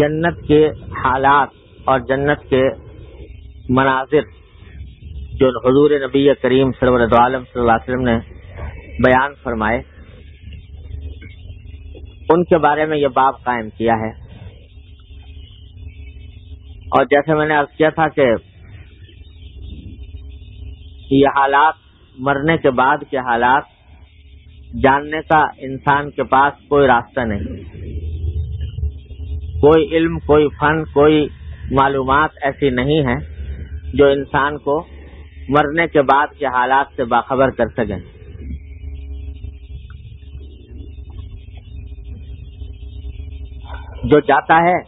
جنت کے حالات اور جنت کے مناظر جو حضور نبی کریم سرور دو عالم صلی اللہ علیہ وسلم نے بیان فرمائے، ان کے بارے میں یہ باب قائم کیا ہے۔ اور جیسے میں نے عرض کیا تھا کہ یہ حالات، مرنے کے بعد کے حالات جاننے کا انسان کے پاس کوئی راستہ نہیں، کوئی علم، کوئی فن، کوئی معلومات ایسی نہیں ہے جو انسان کو مرنے کے بعد کے حالات سے باخبر کر سکیں۔ جو جاتا ہے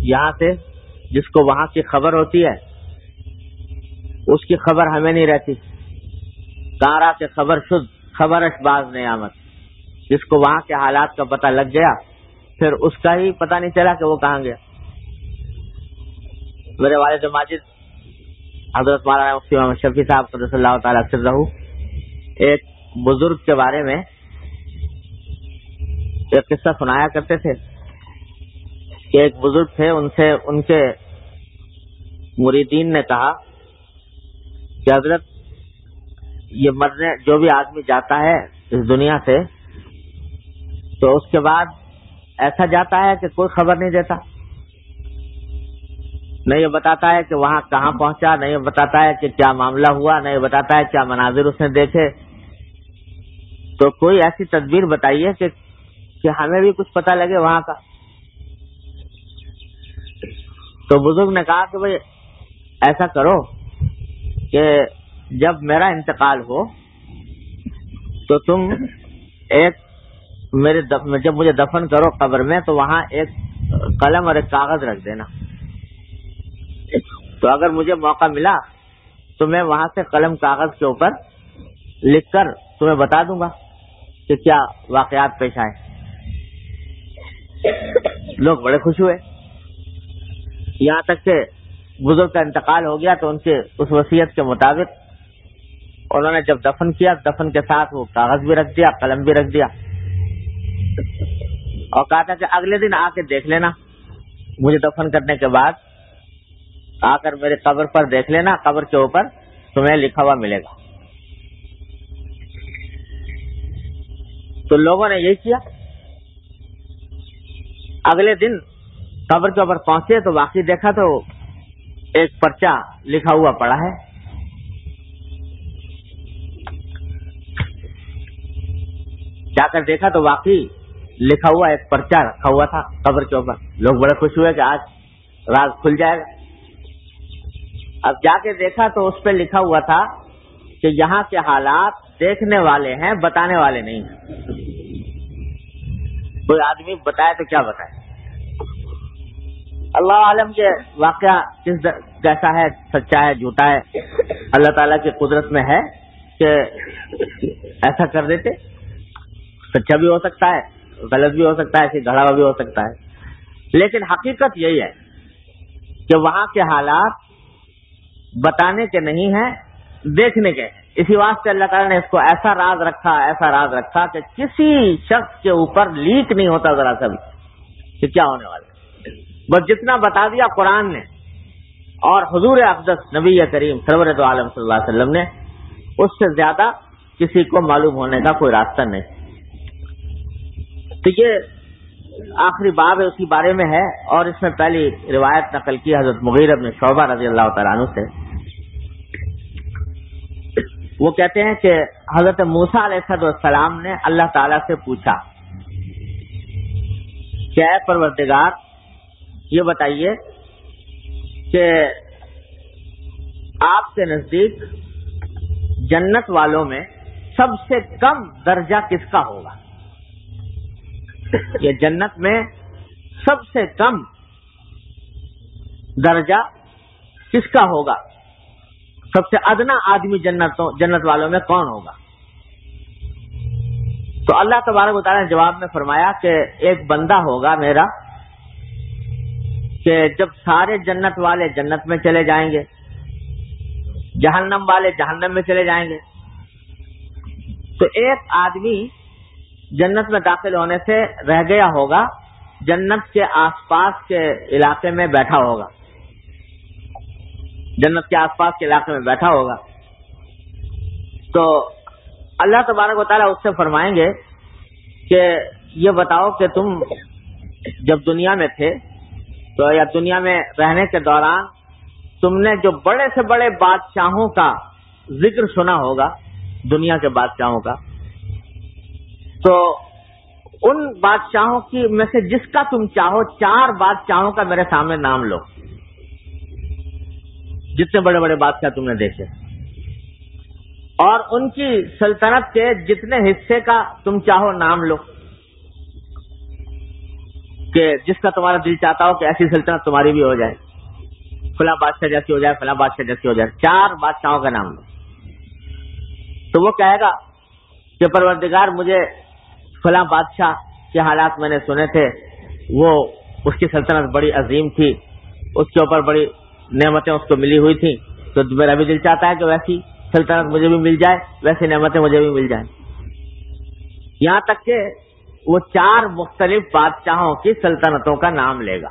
یہاں سے، جس کو وہاں کی خبر ہوتی ہے، اس کی خبر ہمیں نہیں رہتی۔ کارا کے خبر شد، خبرش باز نیامت، جس کو وہاں کے حالات کا پتہ لگ گیا پھر اس کا ہی پتہ نہیں چلا کہ وہ کہاں گیا۔ میرے والد ماجد حضرت مولانا مفتی محمد شفیع صاحب قدس اللہ تعالیٰ سرہ ایک بزرگ کے بارے میں ایک قصہ سنایا کرتے تھے کہ ایک بزرگ تھے، ان سے ان کے مریدین نے کہا کہ حضرت یہ مرنے جو بھی آدمی جاتا ہے اس دنیا سے تو اس کے بعد ایسا جاتا ہے کہ کوئی خبر نہیں دیتا، نہ یہ بتاتا ہے کہ وہاں کہاں پہنچا، نہ یہ بتاتا ہے کہ کیا معاملہ ہوا، نہ یہ بتاتا ہے کیا مناظر اس نے دیکھے۔ تو کوئی ایسی تدبیر بتائیے کہ ہمیں بھی کچھ پتہ لگے وہاں کا۔ تو بزرگ نے کہا کہ بھئی ایسا کرو کہ جب میرا انتقال ہو تو تم جب مجھے دفن کرو قبر میں تو وہاں ایک قلم اور ایک کاغذ رکھ دینا، تو اگر مجھے موقع ملا تو میں وہاں سے قلم کاغذ کے اوپر لکھ کر تمہیں بتا دوں گا کہ کیا واقعات پیش آئے۔ لوگ بڑے خوش ہوئے، یہاں تک کہ بزرگ کا انتقال ہو گیا تو ان کے اس وصیت کے مطابق انہوں نے جب دفن کیا، دفن کے ساتھ وہ کاغذ بھی رکھ دیا، قلم بھی رکھ دیا، اور کہا تھا کہ اگلے دن آ کے دیکھ لینا، مجھے دفن کرنے کے بعد آ کر میرے قبر پر دیکھ لینا، قبر کے اوپر تمہیں لکھا ہوا ملے گا۔ تو لوگوں نے یہی کیا، اگلے دن قبر کے اوپر پہنچے تو واقعی دیکھا تو ایک پرچہ لکھا ہوا پڑا ہے۔ جا کر دیکھا تو واقعی لکھا ہوا ایک پرچہ رکھا ہوا تھا قبر کے اوپر۔ لوگ بڑے خوش ہوئے کہ آج راز کھل جائے گا۔ اب جا کے دیکھا تو اس پہ لکھا ہوا تھا کہ یہاں کے حالات دیکھنے والے ہیں، بتانے والے نہیں ہیں۔ کوئی آدمی بتائے تو کیا بتائے، اللہ عالم کے واقعہ کیسا ہے، سچا ہے جھوٹا ہے، اللہ تعالیٰ کی قدرت میں ہے کہ ایسا کر دیتے۔ سچا بھی ہو سکتا ہے، غلط بھی ہو سکتا ہے، ایسے گھڑا ہوا بھی ہو سکتا ہے، لیکن حقیقت یہی ہے کہ وہاں کے حالات بتانے کے نہیں ہیں، دیکھنے کے۔ اسی واسطے اللہ تعالیٰ نے اس کو ایسا راز رکھا کہ کسی شخص کے اوپر لیک نہیں ہوتا ذرا سا بھی کہ کیا ہونے والا ہے۔ بس جتنا بتا دیا قرآن نے اور حضور اقدس نبی کریم سرور دو عالم صلی اللہ علیہ وسلم نے، اس سے زیادہ کسی کو معلوم ہونے کا کوئی راستہ نہیں۔ تو یہ آخری باب ہے، اسی بارے میں ہے، اور اس میں پہلی روایت نقل کی حضرت مغیرہ بن شعبہ رضی اللہ تعالیٰ عنہ سے۔ وہ کہتے ہیں کہ حضرت موسیٰ علیہ السلام نے اللہ تعالیٰ سے پوچھا کہ اے پروردگار یہ بتائیے کہ آپ کے نزدیک جنت والوں میں سب سے کم درجہ کس کا ہوگا؟ یہ جنت میں سب سے کم درجہ کس کا ہوگا؟ سب سے ادنا آدمی جنت والوں میں کون ہوگا؟ تو اللہ تبارک و تعالیٰ نے جواب میں فرمایا کہ ایک بندہ ہوگا میرا کہ جب سارے جنت والے جنت میں چلے جائیں گے، جہنم والے جہنم میں چلے جائیں گے، تو ایک آدمی جنت میں داخل ہونے سے رہ گیا ہوگا جنت کے آس پاس کے علاقے میں بیٹھا ہوگا، جنت کے آس پاس کے علاقے میں بیٹھا ہوگا، تو اللہ تبارک و تعالیٰ اس سے فرمائیں گے کہ یہ بتاؤ کہ تم جب دنیا میں تھے تو یا دنیا میں رہنے کے دوران تم نے جو بڑے سے بڑے بادشاہوں کا ذکر سنا ہوگا، دنیا کے بادشاہوں کا، تو ان بادشاہوں کی میں سے جس کا تم چاہو 4 بادشاہوں کا میرے سامنے نام لو، جتنے بڑے بڑے بادشاہ تم نے دیکھے، اور ان کی سلطنت کے جتنے حصے کا تم چاہو نام لو، کہ جس کا تمہارا دل چاہتا ہو کہ ایسی سلطنت تمہاری بھی ہو جائے، فلاں بادشاہ جیسی ہو جائے، فلاں بادشاہ جیسی ہو جائے، 4 بادشاہوں کا نام لو۔ تو وہ کہے گا کہ پروردگار مجھے فلاں بادشاہ کے حالات میں نے سنے تھے، وہ اس کی سلطنت بڑی عظیم تھی، اس کے اوپر بڑی نعمتیں اس کو ملی ہوئی تھیں، تو میرا بھی دل چاہتا ہے کہ ویسی سلطنت مجھے بھی مل جائے، ویسی نعمتیں مجھے بھی مل جائیں۔ یہاں تک کہ وہ 4 مختلف بادشاہوں کی سلطنتوں کا نام لے گا۔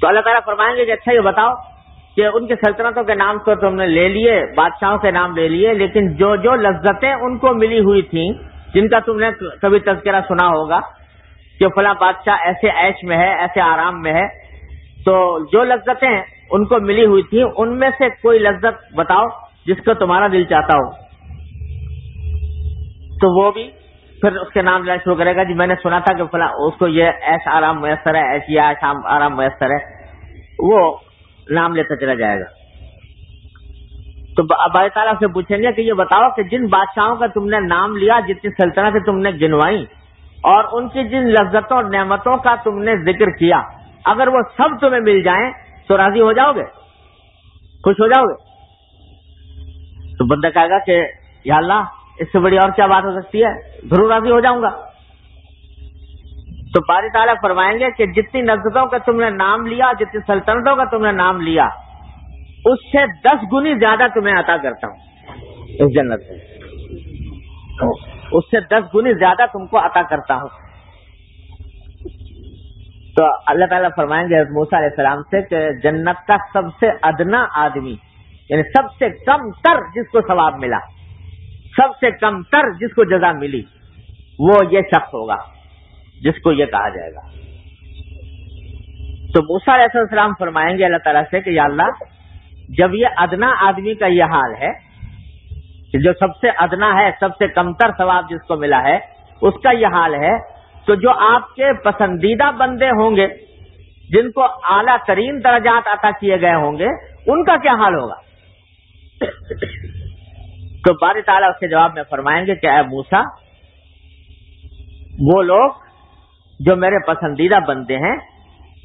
تو اللہ تعالیٰ فرمائیں گے کہ اچھا یہ بتاؤ کہ ان کی سلطنتوں کے نام تو تم نے لے لیے، بادشاہوں کے نام لے لیے، لیکن جو جو لذتیں ان کو ملی ہوئی تھیں، جن کا تم نے کبھی تذکرہ سنا ہوگا کہ فلاں بادشاہ ایسے عیش میں ہے، ایسے آرام میں ہے، تو جو لذتیں ان کو ملی ہوئی تھیں ان میں سے کوئی لذت بتاؤ جس کو تمہارا دل چاہتا ہو۔ تو وہ بھی پھر اس کے نام لینا شروع کرے گا، جی میں نے سنا تھا کہ فلاں اس کو یہ عیش آرام میسر ہے، ایسی عیش آرام میسر ہے، وہ نام لیتا چلا جائے گا۔ تو باری تعالیٰ سے پوچھیں گے کہ یہ بتاؤ کہ جن بادشاہوں کا تم نے نام لیا، جتنی سلطنتیں تم نے گنوائی، اور ان کی جن لذتوں اور نعمتوں کا تم نے ذکر کیا، اگر وہ سب تمہیں مل جائیں تو راضی ہو جاؤ گے، خوش ہو جاؤ گے؟ تو بندہ کہے گا کہ یا اللہ اس سے بڑی اور کیا بات ہو سکتی ہے، ضرور راضی ہو جاؤں گا۔ تو باری تعالیٰ فرمائیں گے کہ جتنی لذتوں کا تم نے نام لیا، جتنی سلطنتوں کا تم نے نام لیا، اس سے 10 گنی زیادہ تمہیں عطا کرتا ہوں اس جنت میں، اس سے 10 گنی زیادہ تم کو عطا کرتا ہوں۔ تو اللہ تعالیٰ فرمائیں گے حضرت موسیٰ علیہ السلام سے کہ جنت کا سب سے ادنا آدمی، یعنی سب سے کم تر جس کو ثواب ملا، سب سے کم تر جس کو جزا ملی، وہ یہ شخص ہوگا جس کو یہ کہا جائے گا۔ تو موسیٰ علیہ السلام فرمائیں گے اللہ تعالیٰ سے کہ یا اللہ جب یہ ادنا آدمی کا یہ حال ہے کہ جو سب سے ادنا ہے، سب سے کمتر ثواب جس کو ملا ہے، اس کا یہ حال ہے، تو جو آپ کے پسندیدہ بندے ہوں گے، جن کو اعلیٰ ترین درجات عطا کیے گئے ہوں گے، ان کا کیا حال ہوگا؟ تو باری تعالیٰ اس کے جواب میں فرمائیں گے کہ اے موسیٰ، وہ لوگ جو میرے پسندیدہ بندے ہیں،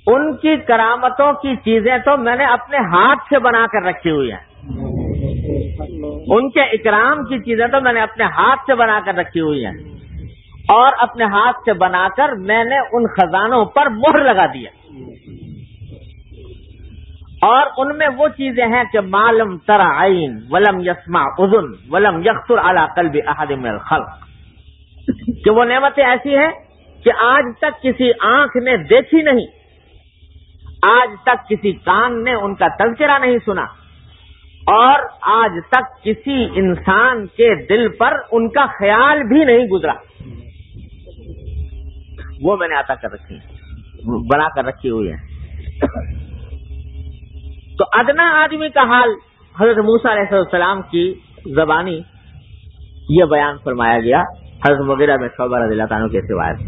ان کی کرامتوں کی چیزیں تو میں نے اپنے ہاتھ سے بنا کر رکھی ہوئی ہیں، ان کے اکرام کی چیزیں تو میں نے اپنے ہاتھ سے بنا کر رکھی ہوئی ہیں، اور اپنے ہاتھ سے بنا کر میں نے ان خزانوں پر مہر لگا دیا، اور ان میں وہ چیزیں ہیں کہ معلوم تر عین ولم یسمع اذن ولم یخطر علی قلب احد من الخلق، کہ وہ نعمتیں ایسی ہیں کہ آج تک کسی آنکھ نے دیکھی نہیں، آج تک کسی کان نے ان کا تذکرہ نہیں سنا، اور آج تک کسی انسان کے دل پر ان کا خیال بھی نہیں گزرا، وہ میں نے عطا کر رکھی ہیں، بنا کر رکھی ہوئی ہیں۔ تو ادنا آدمی کا حال حضرت موسیٰ علیہ السلام کی زبانی یہ بیان فرمایا گیا حضرت مغیرہ بن شعبہ رضی اللہ عنہ کے روایت۔